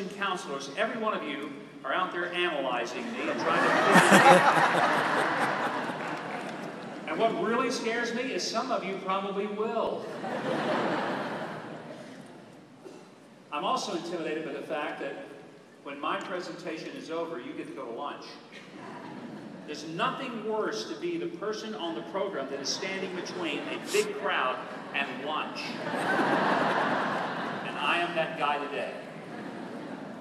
counselors, every one of you are out there analyzing me and trying to figure And what really scares me is some of you probably will. I'm also intimidated by the fact that when my presentation is over, you get to go to lunch. There's nothing worse to be the person on the program that is standing between a big crowd and lunch. And I am that guy today.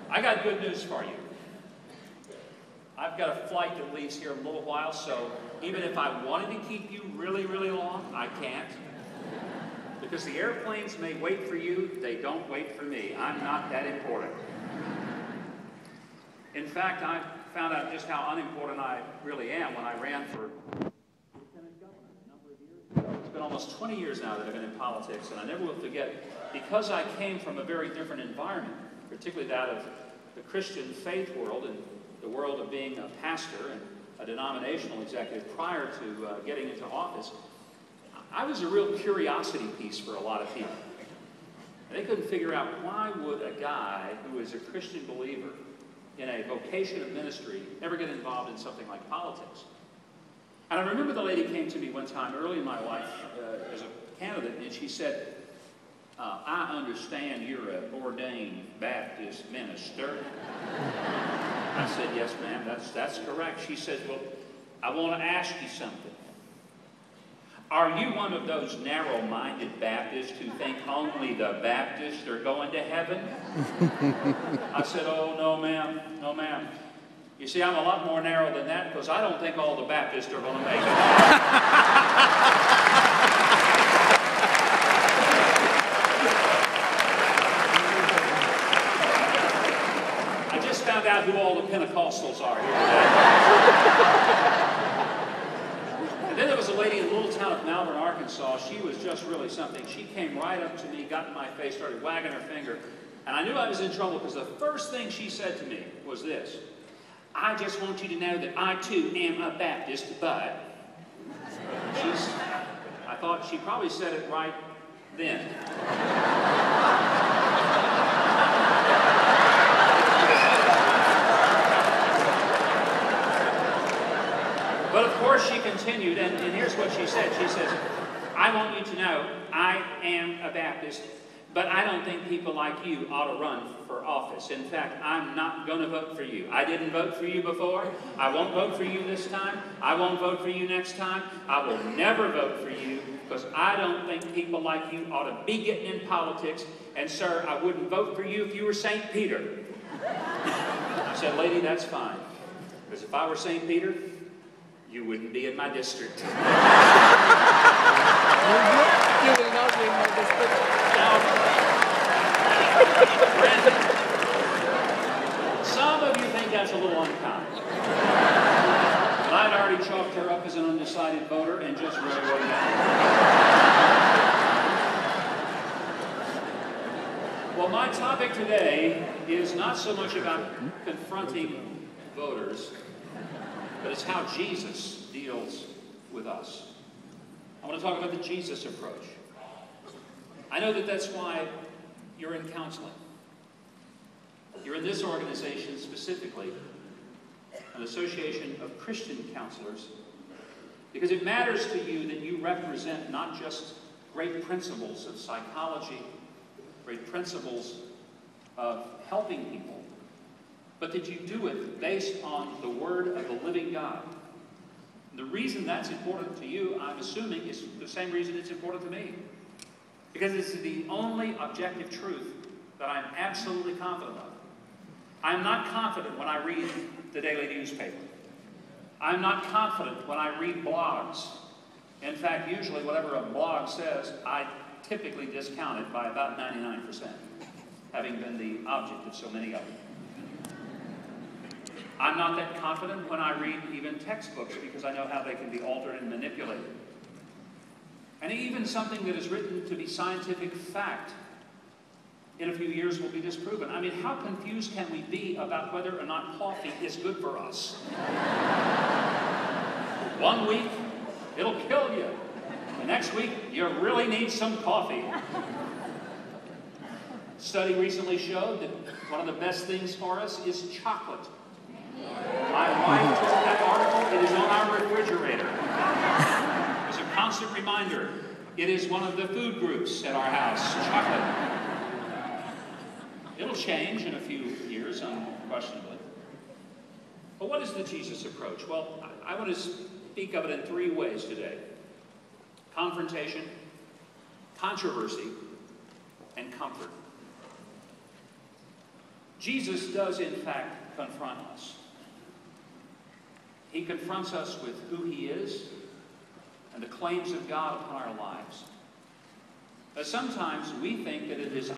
I got good news for you. I've got a flight that leaves here in a little while, so even if I wanted to keep you really, really long, I can't. Because the airplanes may wait for you, they don't wait for me. I'm not that important. In fact, I found out just how unimportant I really am when I ran for lieutenant governor a number of years ago. It's been almost 20 years now that I've been in politics, and I never will forget, because I came from a very different environment, particularly that of the Christian faith world and the world of being a pastor and a denominational executive prior to getting into office, I was a real curiosity piece for a lot of people. And they couldn't figure out why would a guy who is a Christian believer in a vocation of ministry ever get involved in something like politics. And I remember the lady came to me one time early in my life as a candidate, and she said, I understand you're an ordained Baptist minister. I said, yes, ma'am, that's correct. She said, well, I want to ask you something. Are you one of those narrow-minded Baptists who think only the Baptists are going to heaven? I said, oh, no, ma'am, no, ma'am. You see, I'm a lot more narrow than that because I don't think all the Baptists are going to make it. Found out who all the Pentecostals are here today. And then there was a lady in the little town of Malvern, Arkansas. She was just really something. She came right up to me, got in my face, started wagging her finger, and I knew I was in trouble because the first thing she said to me was this: I just want you to know that I too am a Baptist, but I thought she probably said it right then. But of course she continued, and here's what she said. She says, I want you to know I am a Baptist, but I don't think people like you ought to run for office. In fact, I'm not going to vote for you. I didn't vote for you before. I won't vote for you this time. I won't vote for you next time. I will never vote for you because I don't think people like you ought to be getting in politics. And sir, I wouldn't vote for you if you were St. Peter. I said, lady, that's fine. Because if I were St. Peter, you wouldn't be in my district. You will not be in my district. Now, Brandon, some of you think that's a little unkind. But I'd already chalked her up as an undecided voter and just really wasn't Well, my topic today is not so much about confronting voters, but it's how Jesus deals with us. I want to talk about the Jesus approach. I know that that's why you're in counseling. You're in this organization specifically, an association of Christian counselors, because it matters to you that you represent not just great principles of psychology, great principles of helping people, but that you do it based on the Word of the living God. The reason that's important to you, I'm assuming, is the same reason it's important to me. Because it's the only objective truth that I'm absolutely confident of. I'm not confident when I read the daily newspaper. I'm not confident when I read blogs. In fact, usually whatever a blog says, I typically discount it by about 99%, having been the object of so many of them. I'm not that confident when I read even textbooks because I know how they can be altered and manipulated. And even something that is written to be scientific fact in a few years will be disproven. I mean, how confused can we be about whether or not coffee is good for us? 1 week, it'll kill you. The next week, you really need some coffee. Study recently showed that one of the best things for us is chocolate. My wife took that article. It is on our refrigerator. As a constant reminder, it is one of the food groups at our house, chocolate. It'll change in a few years, unquestionably. But what is the Jesus approach? Well, I want to speak of it in three ways today: confrontation, controversy, and comfort. Jesus does, in fact, confront us. He confronts us with who he is and the claims of God upon our lives. But sometimes we think that it is